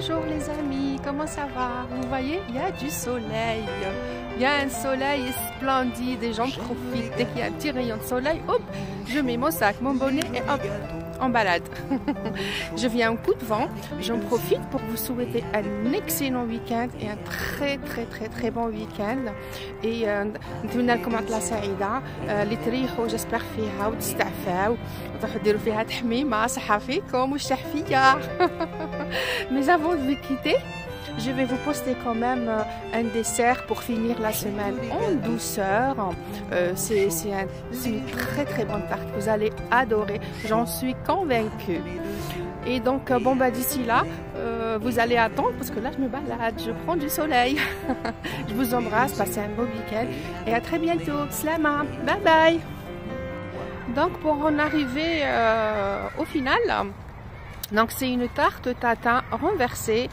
Bonjour les amis, comment ça va? Vous voyez, il y a du soleil. Il y a un soleil splendide et j'en profite. Dès qu'il y a un petit rayon de soleil, hop, je mets mon sac, mon bonnet et hop, en balade. Je viens un coup de vent. J'en profite pour vous souhaiter un excellent week-end et un très bon week-end. Et نتمنى لكم عطلة سعيدة اللي تريحوا j'espère فيها وتستعفاو وتروحوا ديروا فيها تحميمة صحة فيكم وشحفية. Mais avant de vous quitter, je vais vous poster quand même un dessert pour finir la semaine en douceur. C'est une très bonne tarte. Vous allez adorer, j'en suis convaincue. Et donc, bon, bah, d'ici là, vous allez attendre parce que là, je me balade, je prends du soleil. Je vous embrasse, passez un beau week-end et à très bientôt. Slama, bye bye. Donc, pour en arriver au final, donc c'est une tarte tatin renversée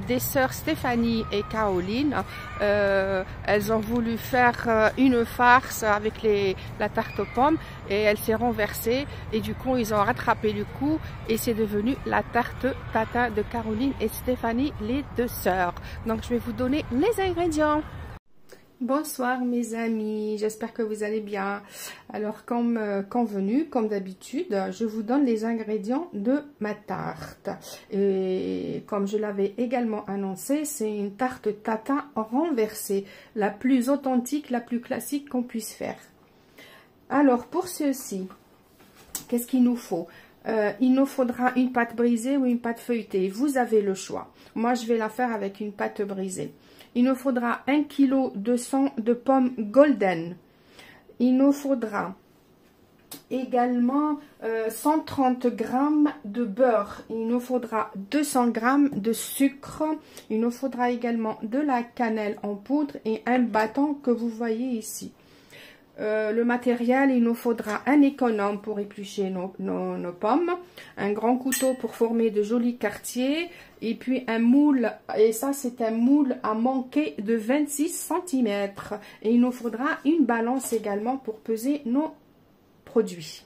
des sœurs Stéphanie et Caroline. Elles ont voulu faire une farce avec la tarte aux pommes et elle s'est renversée et du coup ils ont rattrapé le coup et c'est devenu la tarte tatin de Caroline et Stéphanie, les deux sœurs. Donc je vais vous donner les ingrédients. Bonsoir mes amis, j'espère que vous allez bien. Alors comme convenu, comme d'habitude, je vous donne les ingrédients de ma tarte. Et comme je l'avais également annoncé, c'est une tarte tatin renversée, la plus authentique, la plus classique qu'on puisse faire. Alors pour ceci, qu'est-ce qu'il nous faut? Il nous faudra une pâte brisée ou une pâte feuilletée, vous avez le choix. Moi je vais la faire avec une pâte brisée. Il nous faudra 1 kg de pommes golden. Il nous faudra également 130 g de beurre. Il nous faudra 200 g de sucre. Il nous faudra également de la cannelle en poudre et un bâton que vous voyez ici. Le matériel, il nous faudra un économe pour éplucher nos pommes, un grand couteau pour former de jolis quartiers, et puis un moule, et ça c'est un moule à manquer de 26 cm. Et il nous faudra une balance également pour peser nos produits.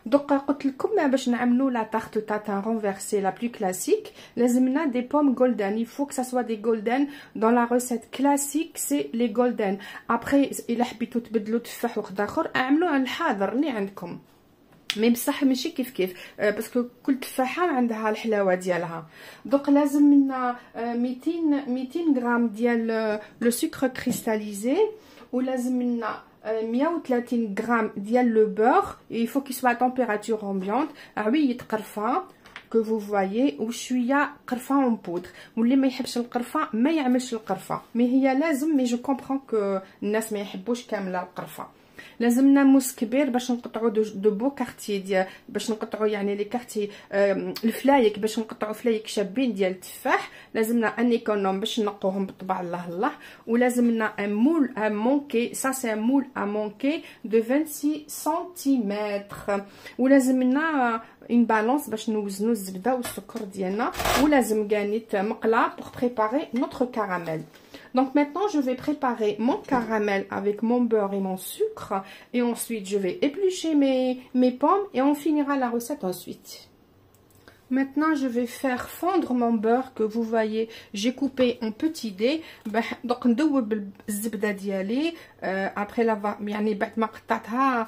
Donc, قلت لكم باش نعملوا la tarte tatin renversée la plus classique, لازمنا des pommes golden. Il faut que ça soit des golden. Dans la recette classique, c'est les golden. Après, إلا حبيتوا تبدلوا تفاح واحد آخر اعملوا على الحاضر اللي عندكم. مي بصح ماشي كيف باسكو كل تفاحه عندها الحلاوه ديالها. دونك لازم لنا 200 غرام ديال لو سكر كريستاليزي ولازم لنا 130 grammes ديال le beurre. Il faut qu'il soit à température ambiante. عوية قرفة que vous voyez وشويه قرفه en poudre. واللي ما يحبش القرفه ما يعملش القرفه. مي هي لازم مي جو كومبرون كو الناس ما يحبوش كامله القرفه. لازمنا موس كبير باش نقطعوا دو بو كارتي ديال باش نقطعوا يعني لي كارتي الفلايك باش نقطعوا فلايك شابين ديال التفاح. لازمنا ان ايكونوم باش نقوهم بطبع الله ولازمنا ان مول ا مونكي سا سي ان مول ا مونكي دو 26 سم ولازمنا une balance باش نوزنوا الزبده والسكر ديالنا ولازم كانيت مقله pour préparer notre caramel. Donc maintenant, je vais préparer mon caramel avec mon beurre et mon sucre. Et ensuite, je vais éplucher mes pommes et on finira la recette ensuite. Maintenant, je vais faire fondre mon beurre que vous voyez. J'ai coupé en petits dés. Donc, ندوب الزبدة ديالي après l'avoir يعني بعد ما قطعتها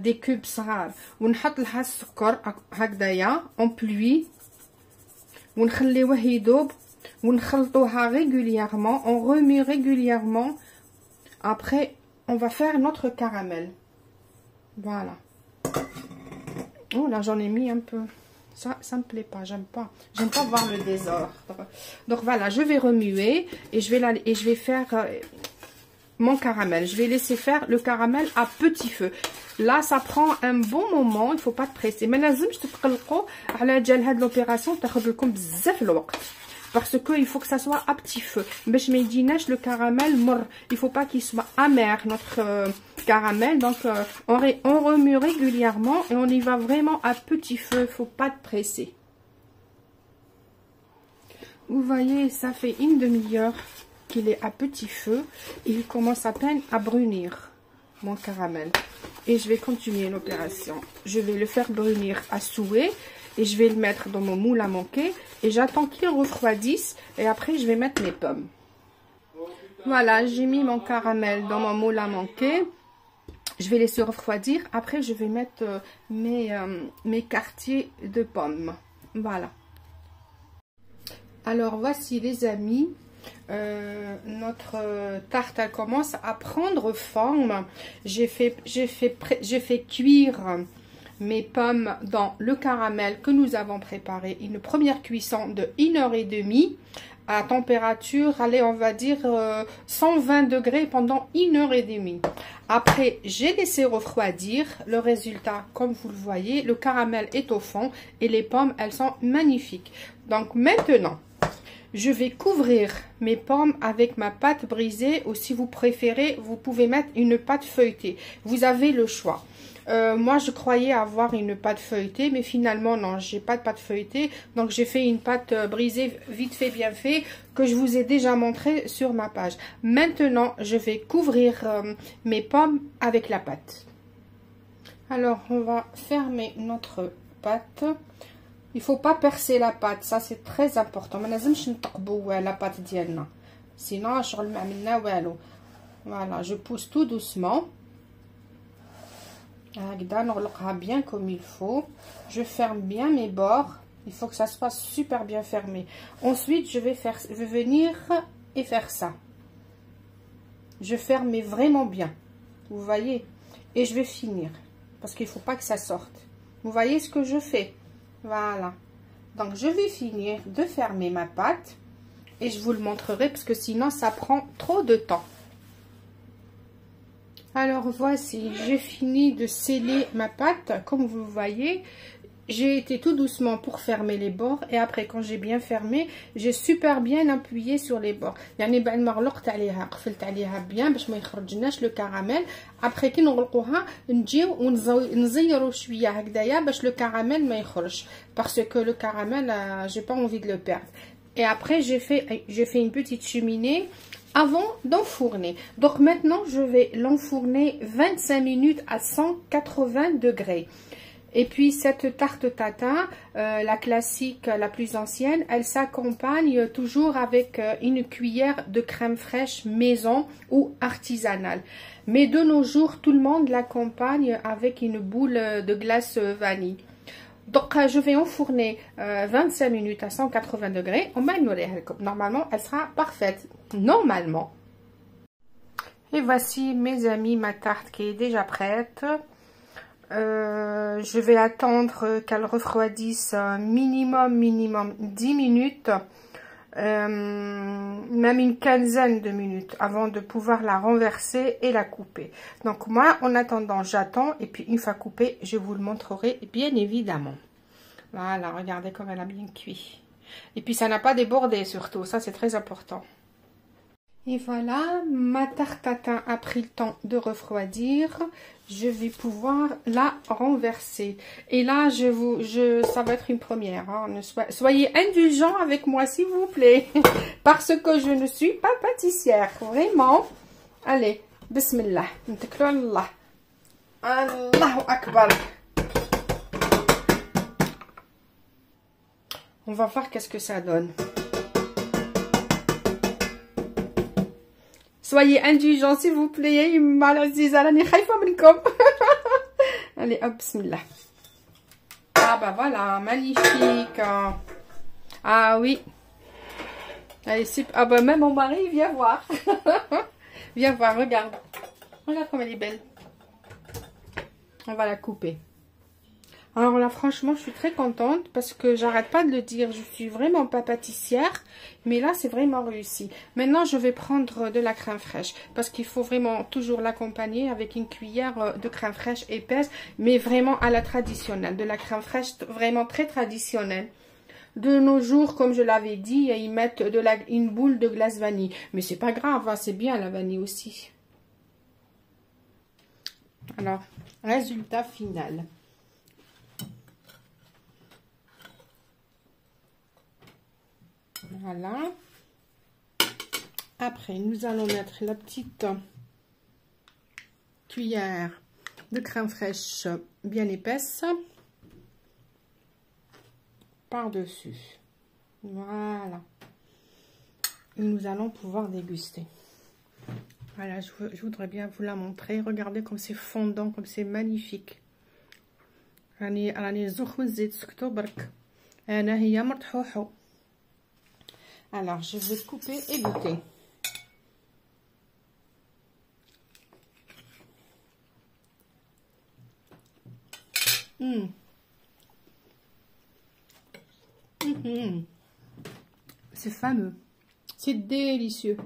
des cubes صغار ونحط لها السكر هكذايا en pluie ونخليوه يذوب. ونخلطوها régulièrement, on remue régulièrement. Après, on va faire notre caramel. Voilà. Oh là, j'en ai mis un peu. Ça me plaît pas, j'aime pas voir le désordre. Donc voilà, je vais remuer et je vais faire mon caramel. Je vais laisser faire le caramel à petit feu. Là, ça prend un bon moment, il faut pas te presser. Mais لازمش تتقلقوا على جال هاد l'opération تاخذ لكم بزاف الوقت. Parce qu'il faut que ça soit à petit feu. Le caramel mort. Il ne faut pas qu'il soit amer, notre caramel. Donc, on remue régulièrement et on y va vraiment à petit feu. Il ne faut pas presser. Vous voyez, ça fait une demi-heure qu'il est à petit feu. Et il commence à peine à brunir, mon caramel. Et je vais continuer l'opération. Je vais le faire brunir à souhait. et je vais le mettre dans mon moule à manquer et j'attends qu'il refroidisse et après je vais mettre mes pommes. Voilà, j'ai mis mon caramel dans mon moule à manquer. Je vais laisser refroidir. Après, je vais mettre mes quartiers de pommes. Voilà. Alors, voici les amis. Notre tarte, elle commence à prendre forme. J'ai fait cuire mes pommes dans le caramel que nous avons préparé. Une première cuisson de 1h30 à température, allez, on va dire 120 degrés pendant 1h30. Après, j'ai laissé refroidir. Le résultat, comme vous le voyez, le caramel est au fond et les pommes, elles sont magnifiques. Donc maintenant, je vais couvrir mes pommes avec ma pâte brisée ou si vous préférez, vous pouvez mettre une pâte feuilletée. Vous avez le choix. Moi, je croyais avoir une pâte feuilletée, mais finalement, non, j'ai pas de pâte feuilletée. Donc, j'ai fait une pâte brisée vite fait, bien fait, que je vous ai déjà montré sur ma page. Maintenant, je vais couvrir mes pommes avec la pâte. Alors, on va fermer notre pâte. Il faut pas percer la pâte, ça c'est très important. ما لازمش نثقبوا la pâte ديالنا. Sinon, شغل ما عملنا والو. Voilà, je pousse tout doucement. هكذا نغلقها bien comme il faut. Je ferme bien mes bords. Il faut que ça soit super bien fermé. Ensuite, je vais venir et faire ça. Je ferme mais vraiment bien. Vous voyez? Et je vais finir. Parce qu'il ne faut pas que ça sorte. Vous voyez ce que je fais? Voilà. Donc, je vais finir de fermer ma pâte. Et je vous le montrerai parce que sinon, ça prend trop de temps. Alors, voici. J'ai fini de sceller ma pâte. Comme vous le voyez, j'ai été tout doucement pour fermer les bords. Et après, quand j'ai bien fermé, j'ai super bien appuyé sur les bords. يعني بعد ما غلقت عليها قفلت عليها bien باش ما يخرجناش le caramel. Après كي نغلقوها نجيو ونزيرو شويه هكذايا باش le caramel ما يخرج. Parce que le caramel, j'ai pas envie de le perdre. Et après, j'ai fait une petite cheminée avant d'enfourner. Donc maintenant, je vais l'enfourner 25 minutes à 180 degrés. Et puis cette tarte tatin, la classique, la plus ancienne, elle s'accompagne toujours avec une cuillère de crème fraîche maison ou artisanale. Mais de nos jours, tout le monde l'accompagne avec une boule de glace vanille. Donc je vais enfourner 25 minutes à 180 degrés. Normalement, elle sera parfaite. Normalement. Et voici mes amis, ma tarte qui est déjà prête. Je vais attendre qu'elle refroidisse minimum 10 minutes, même une quinzaine de minutes avant de pouvoir la renverser et la couper. Donc moi, en attendant, j'attends et puis une fois coupée, je vous le montrerai bien évidemment. Voilà, regardez comme elle a bien cuit. Et puis ça n'a pas débordé surtout, ça c'est très important. Et voilà, ma tarte tatin a pris le temps de refroidir. Je vais pouvoir la renverser. Et là, ça va être une première. Hein. Soyez indulgents avec moi, s'il vous plaît. Parce que je ne suis pas pâtissière. Vraiment. Allez, bismillah. Allah. Allahu Akbar. On va voir qu'est-ce que ça donne. Soyez indulgents, s'il vous plaît. Allez, hop, bismillah. Ah, bah voilà, magnifique. Ah oui. Allez, super. Ah, bah même mon mari, viens voir. Viens voir, regarde. Regarde comme elle est belle. On va la couper. Alors là, franchement, je suis très contente parce que j'arrête pas de le dire. Je suis vraiment pas pâtissière, mais là, c'est vraiment réussi. Maintenant, je vais prendre de la crème fraîche parce qu'il faut vraiment toujours l'accompagner avec une cuillère de crème fraîche épaisse, mais vraiment à la traditionnelle. De la crème fraîche vraiment très traditionnelle. De nos jours, comme je l'avais dit, ils mettent une boule de glace vanille. Mais c'est pas grave, hein, c'est bien la vanille aussi. Alors, résultat final. Voilà. Après, nous allons mettre la petite cuillère de crème fraîche bien épaisse. par-dessus. Voilà. Et nous allons pouvoir déguster. Voilà, je voudrais bien vous la montrer. Regardez comme c'est fondant, comme c'est magnifique. Alors, je vais couper et goûter. C'est fameux. C'est délicieux.